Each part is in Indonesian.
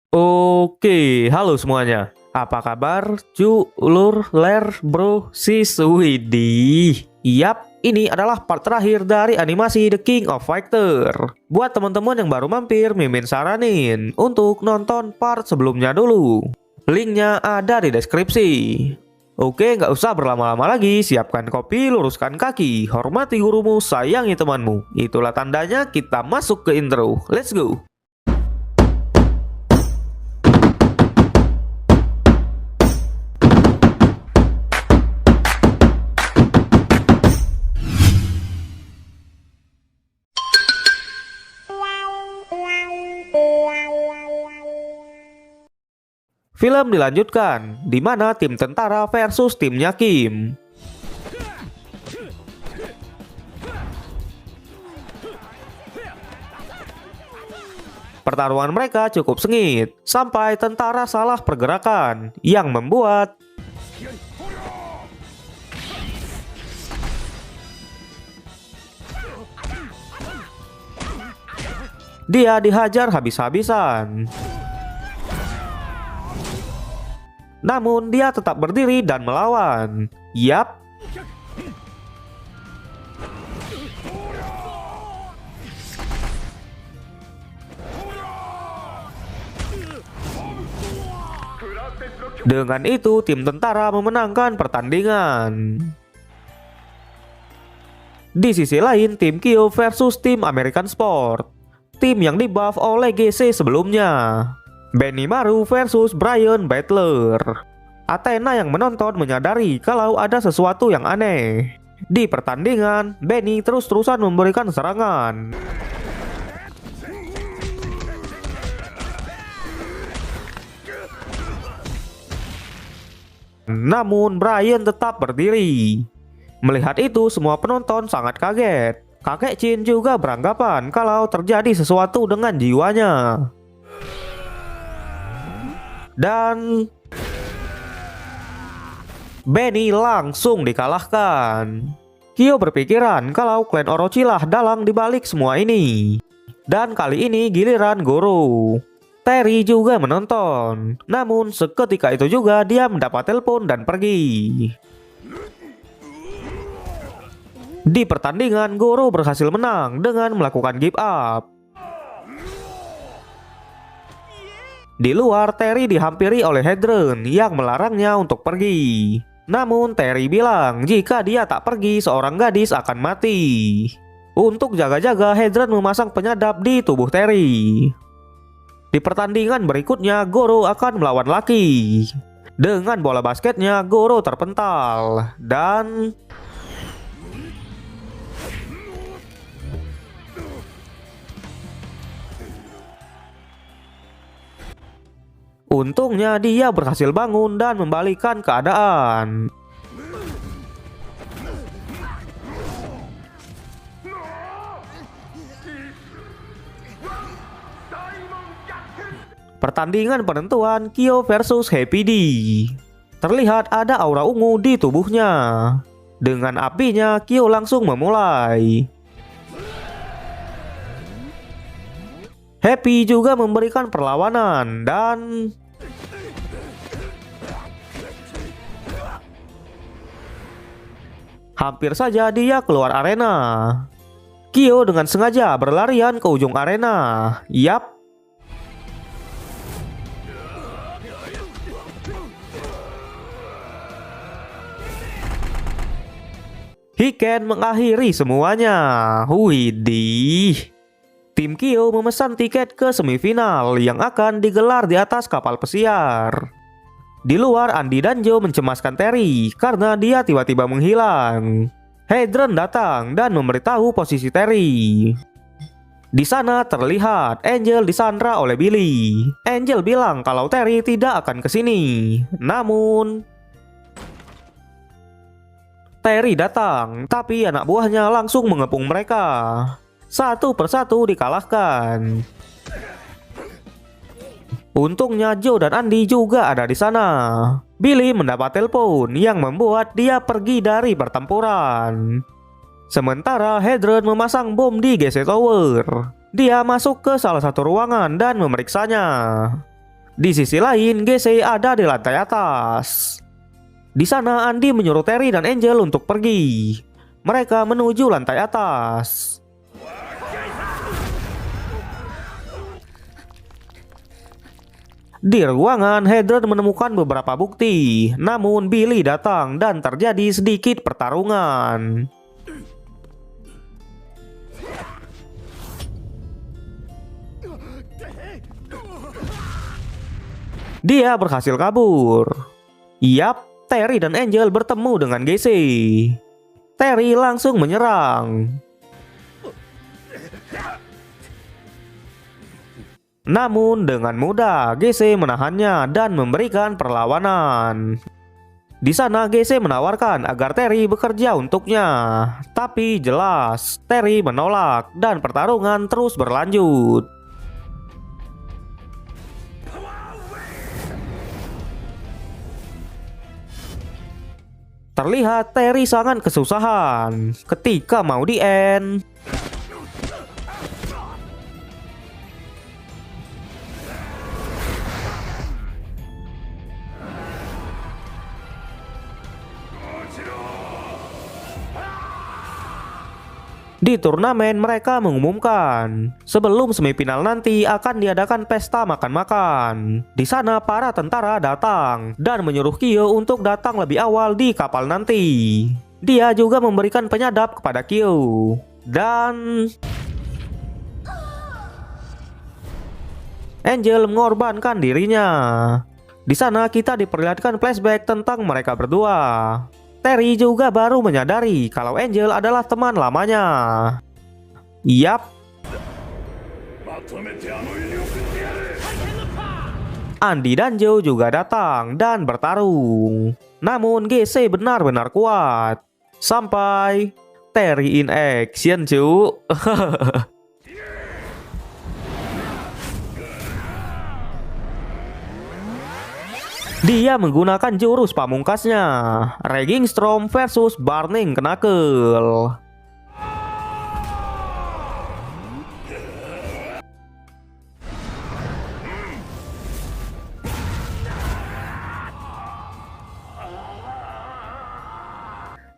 Oke, halo semuanya. Apa kabar? Cu, Lur, Ler, Bro, Sis, Widih. Yap, ini adalah part terakhir dari animasi The King of Fighter. Buat teman-teman yang baru mampir, Mimin saranin untuk nonton part sebelumnya dulu. Linknya ada di deskripsi. Oke, nggak usah berlama-lama lagi. Siapkan kopi, luruskan kaki. Hormati gurumu, sayangi temanmu. Itulah tandanya kita masuk ke intro. Let's go. Film dilanjutkan, di mana tim tentara versus timnya Kim. Pertarungan mereka cukup sengit, sampai tentara salah pergerakan, yang membuat dia dihajar habis-habisan. Namun dia tetap berdiri dan melawan. Yap. Dengan itu tim tentara memenangkan pertandingan. Di sisi lain tim Kyo versus tim American Sport, tim yang dibuff oleh GC sebelumnya. Benimaru versus Brian Battler. Athena yang menonton menyadari kalau ada sesuatu yang aneh. Di pertandingan, Benny terus-terusan memberikan serangan. Namun Brian tetap berdiri. Melihat itu, semua penonton sangat kaget. Kakek Chin juga beranggapan kalau terjadi sesuatu dengan jiwanya. Dan Benny langsung dikalahkan. Kyo berpikiran kalau klan Orochi lah dalang dibalik semua ini. Dan kali ini giliran Goro. Terry juga menonton. Namun seketika itu juga dia mendapat telepon dan pergi. Di pertandingan Goro berhasil menang dengan melakukan give up. Di luar, Terry dihampiri oleh Hedron yang melarangnya untuk pergi. Namun Terry bilang jika dia tak pergi, seorang gadis akan mati. Untuk jaga-jaga, Hedron memasang penyadap di tubuh Terry. Di pertandingan berikutnya, Goro akan melawan Lucky. Dengan bola basketnya, Goro terpental. Dan untungnya dia berhasil bangun dan membalikkan keadaan. Pertandingan penentuan Kyo versus Happy D. Terlihat ada aura ungu di tubuhnya. Dengan apinya, Kyo langsung memulai. Happy juga memberikan perlawanan dan hampir saja dia keluar arena. Kyo dengan sengaja berlarian ke ujung arena. Yap. Hiken mengakhiri semuanya. Widih. Tim Kyo memesan tiket ke semifinal yang akan digelar di atas kapal pesiar. Di luar, Andi dan Joe mencemaskan Terry karena dia tiba-tiba menghilang. Hedron datang dan memberitahu posisi Terry. Di sana terlihat Angel disandra oleh Billy. Angel bilang kalau Terry tidak akan ke sini. Namun Terry datang, tapi anak buahnya langsung mengepung mereka. Satu persatu dikalahkan. Untungnya Joe dan Andi juga ada di sana. Billy mendapat telepon yang membuat dia pergi dari pertempuran. Sementara Hedron memasang bom di GC Tower. Dia masuk ke salah satu ruangan dan memeriksanya. Di sisi lain, GC ada di lantai atas. Di sana Andy menyuruh Terry dan Angel untuk pergi. Mereka menuju lantai atas. Di ruangan, Hedron menemukan beberapa bukti. Namun Billy datang dan terjadi sedikit pertarungan. Dia berhasil kabur. Yap, Terry dan Angel bertemu dengan GC. Terry langsung menyerang. Namun dengan mudah GC menahannya dan memberikan perlawanan. Di sana GC menawarkan agar Terry bekerja untuknya. Tapi jelas Terry menolak dan pertarungan terus berlanjut. Terlihat Terry sangat kesusahan ketika mau di-end. Di turnamen mereka mengumumkan sebelum semifinal nanti akan diadakan pesta makan-makan. Di sana para tentara datang dan menyuruh Kyo untuk datang lebih awal di kapal nanti. Dia juga memberikan penyadap kepada Kyo. Dan Angel mengorbankan dirinya. Di sana kita diperlihatkan flashback tentang mereka berdua. Terry juga baru menyadari kalau Angel adalah teman lamanya. Yap. Andy dan Joe juga datang dan bertarung. Namun GC benar-benar kuat. Sampai Terry in action, cu. Dia menggunakan jurus pamungkasnya, Raging Storm versus Burning Knuckle.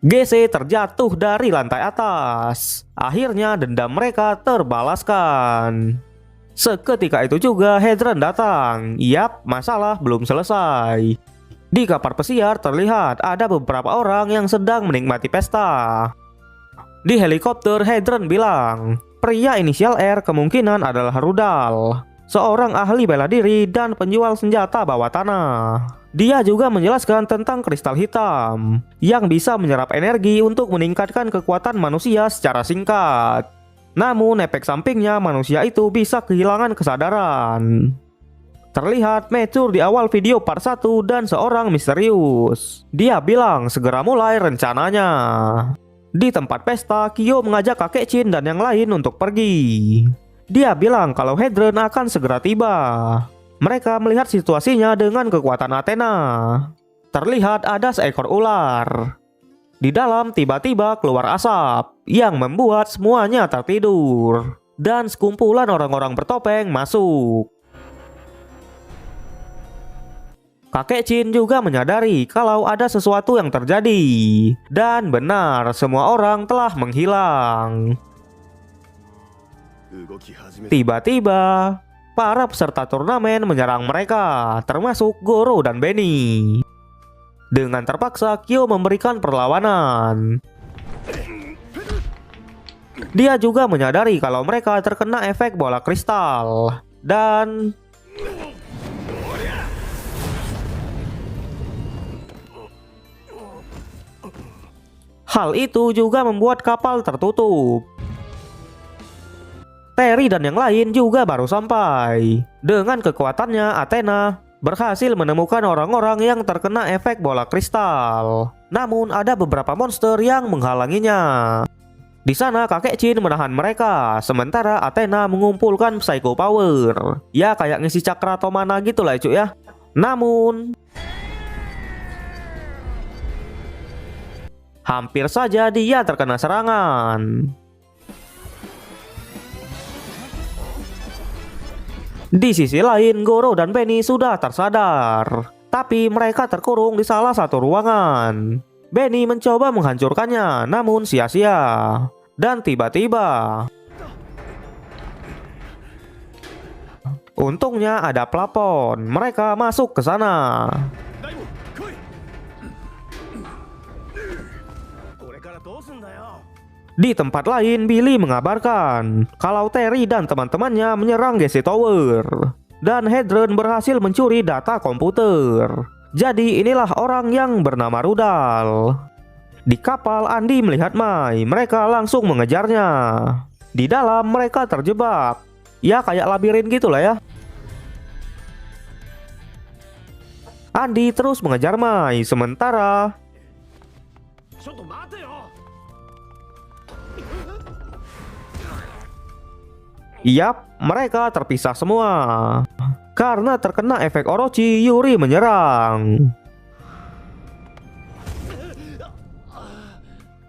GC terjatuh dari lantai atas. Akhirnya dendam mereka terbalaskan. Seketika itu juga Hedron datang. Yap, masalah belum selesai. Di kapal pesiar terlihat ada beberapa orang yang sedang menikmati pesta. Di helikopter Hedron bilang, pria inisial R kemungkinan adalah Rudal, seorang ahli bela diri dan penjual senjata bawah tanah. Dia juga menjelaskan tentang kristal hitam yang bisa menyerap energi untuk meningkatkan kekuatan manusia secara singkat. Namun efek sampingnya manusia itu bisa kehilangan kesadaran. Terlihat mature di awal video part 1 dan seorang misterius. Dia bilang segera mulai rencananya. Di tempat pesta, Kyo mengajak kakek Chin dan yang lain untuk pergi. Dia bilang kalau Hedron akan segera tiba. Mereka melihat situasinya dengan kekuatan Athena. Terlihat ada seekor ular. Di dalam tiba-tiba keluar asap yang membuat semuanya tertidur. Dan sekumpulan orang-orang bertopeng masuk. Kakek Chin juga menyadari kalau ada sesuatu yang terjadi. Dan benar, semua orang telah menghilang. Tiba-tiba, para peserta turnamen menyerang mereka, termasuk Goro dan Benny. Dengan terpaksa, Kyo memberikan perlawanan. Dia juga menyadari kalau mereka terkena efek bola kristal. Dan hal itu juga membuat kapal tertutup. Terry dan yang lain juga baru sampai. Dengan kekuatannya, Athena berhasil menemukan orang-orang yang terkena efek bola kristal. Namun ada beberapa monster yang menghalanginya. Di sana kakek Chin menahan mereka, sementara Athena mengumpulkan Psycho Power. Ya kayak ngisi cakra atau mana gitu lah cuy ya. Namun hampir saja dia terkena serangan. Di sisi lain, Goro dan Benny sudah tersadar, tapi mereka terkurung di salah satu ruangan. Benny mencoba menghancurkannya, namun sia-sia. Dan tiba-tiba, untungnya ada plafon. Mereka masuk ke sana. Di tempat lain, Billy mengabarkan kalau Terry dan teman-temannya menyerang GC Tower. Dan Hedron berhasil mencuri data komputer. Jadi inilah orang yang bernama Rudal. Di kapal, Andy melihat Mai. Mereka langsung mengejarnya. Di dalam mereka terjebak. Ya kayak labirin gitu lah ya. Andy terus mengejar Mai. Sementara Yap, mereka terpisah semua. Karena terkena efek Orochi, Yuri menyerang.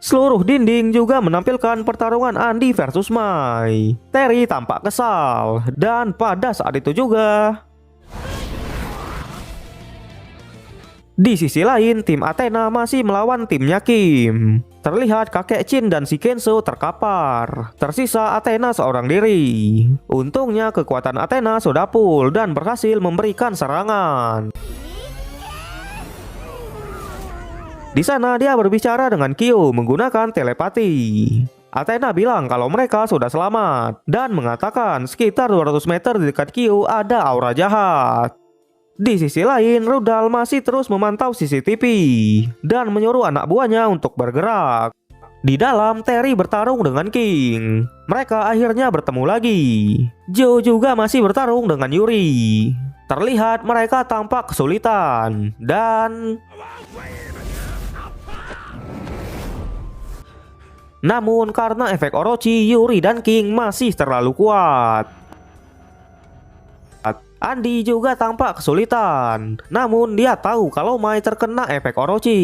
Seluruh dinding juga menampilkan pertarungan Andy versus Mai. Terry tampak kesal. Dan pada saat itu juga, di sisi lain, tim Athena masih melawan timnya Kim. Terlihat kakek Chin dan si Kenzo terkapar. Tersisa Athena seorang diri. Untungnya kekuatan Athena sudah full dan berhasil memberikan serangan. Di sana dia berbicara dengan Kyo menggunakan telepati. Athena bilang kalau mereka sudah selamat dan mengatakan sekitar 200 meter di dekat Kyo ada aura jahat. Di sisi lain, Rudal masih terus memantau CCTV dan menyuruh anak buahnya untuk bergerak. Di dalam, Terry bertarung dengan King. Mereka akhirnya bertemu lagi. Joe juga masih bertarung dengan Yuri. Terlihat mereka tampak kesulitan dan namun karena efek Orochi, Yuri dan King masih terlalu kuat. Andy juga tampak kesulitan, namun dia tahu kalau Mai terkena efek Orochi.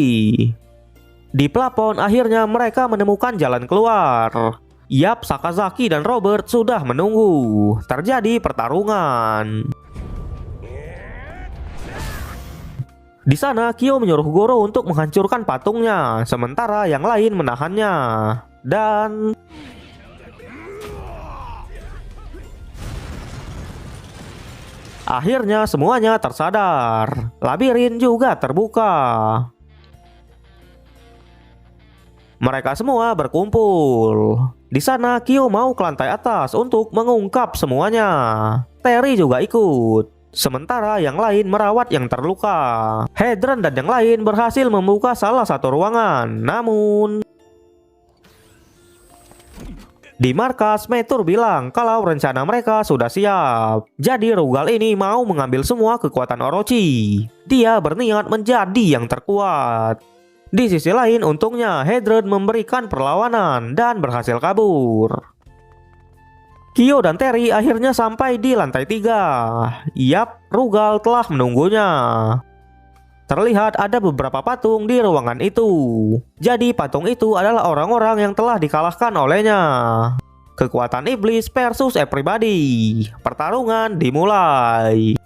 Di plafon akhirnya mereka menemukan jalan keluar. Yap, Sakazaki dan Robert sudah menunggu. Terjadi pertarungan. Di sana Kyo menyuruh Goro untuk menghancurkan patungnya, sementara yang lain menahannya. Dan akhirnya semuanya tersadar. Labirin juga terbuka. Mereka semua berkumpul. Di sana Kyo mau ke lantai atas untuk mengungkap semuanya. Terry juga ikut. Sementara yang lain merawat yang terluka. Hedron dan yang lain berhasil membuka salah satu ruangan. Namun di markas, Metur bilang kalau rencana mereka sudah siap. Jadi Rugal ini mau mengambil semua kekuatan Orochi. Dia berniat menjadi yang terkuat. Di sisi lain, untungnya Hedron memberikan perlawanan dan berhasil kabur. Kyo dan Terry akhirnya sampai di lantai 3. Yap, Rugal telah menunggunya. Terlihat ada beberapa patung di ruangan itu. Jadi patung itu adalah orang-orang yang telah dikalahkan olehnya. Kekuatan iblis versus everybody. Pertarungan dimulai.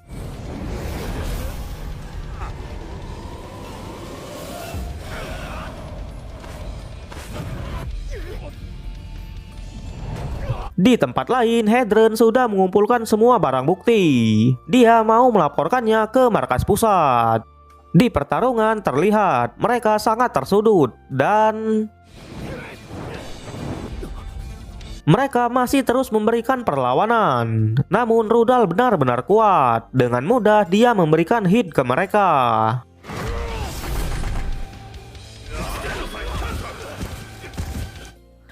Di tempat lain, Hedron sudah mengumpulkan semua barang bukti. Dia mau melaporkannya ke markas pusat. Di pertarungan terlihat mereka sangat tersudut dan mereka masih terus memberikan perlawanan. Namun Rudal benar-benar kuat. Dengan mudah dia memberikan hit ke mereka.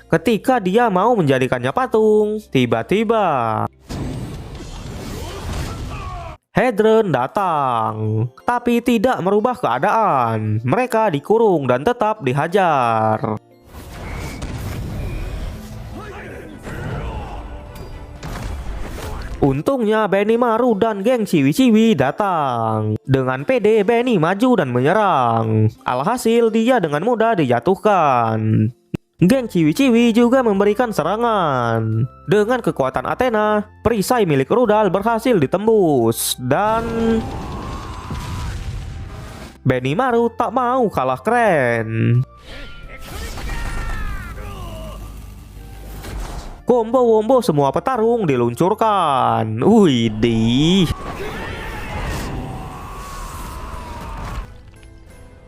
Ketika dia mau menjadikannya patung, tiba-tiba Hedron datang, tapi tidak merubah keadaan. Mereka dikurung dan tetap dihajar. Untungnya Benny Maru dan geng Ciwi-Ciwi datang. Dengan pede Benny maju dan menyerang. Alhasil dia dengan mudah dijatuhkan. Geng Ciwi-Ciwi juga memberikan serangan. Dengan kekuatan Athena, perisai milik rudal berhasil ditembus. Dan Benimaru tak mau kalah keren. Combo-wombo semua petarung diluncurkan. Widih.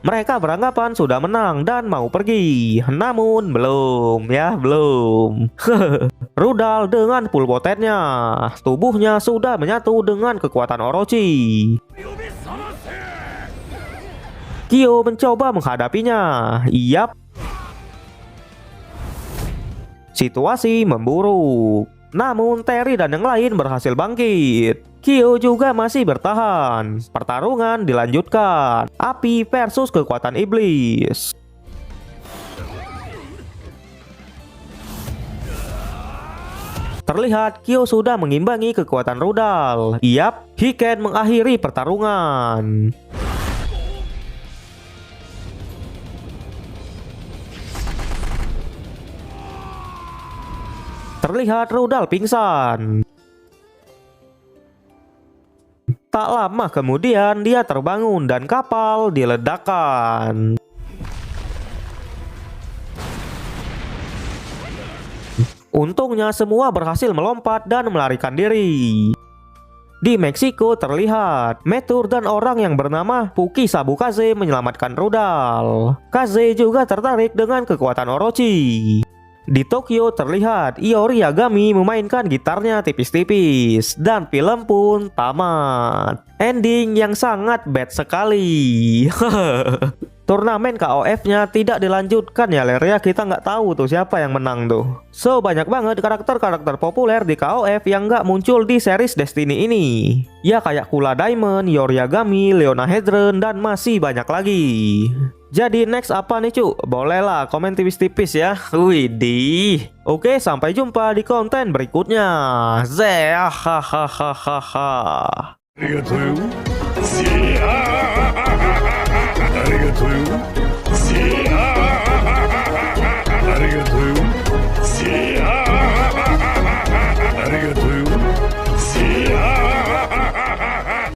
Mereka beranggapan sudah menang dan mau pergi. Namun belum ya, belum. Rudal dengan full potennya. Tubuhnya sudah menyatu dengan kekuatan Orochi. Kyo mencoba menghadapinya. Iyap. Situasi memburuk. Namun Terry dan yang lain berhasil bangkit. Kyo juga masih bertahan. Pertarungan dilanjutkan. Api versus kekuatan iblis. Terlihat Kyo sudah mengimbangi kekuatan rudal. Iyap, Hiken mengakhiri pertarungan. Terlihat rudal pingsan. Tak lama kemudian dia terbangun dan kapal diledakkan. Untungnya semua berhasil melompat dan melarikan diri. Di Meksiko terlihat Meteor dan orang yang bernama Puki Sabu Kaze menyelamatkan rudal. Kaze juga tertarik dengan kekuatan Orochi. Di Tokyo terlihat Iori Yagami memainkan gitarnya tipis-tipis. Dan film pun tamat. Ending yang sangat bad sekali. Turnamen KOF-nya tidak dilanjutkan ya Ler ya. Kita nggak tahu tuh siapa yang menang tuh. So banyak banget karakter-karakter populer di KOF yang nggak muncul di series Destiny ini. Ya kayak Kula Diamond, Iori Yagami, Leona Hedron, dan masih banyak lagi. Jadi next apa nih cu? Bolehlah komen tipis-tipis ya. Widih. Oke, sampai jumpa di konten berikutnya. Zeh, hahaha. Arigatou.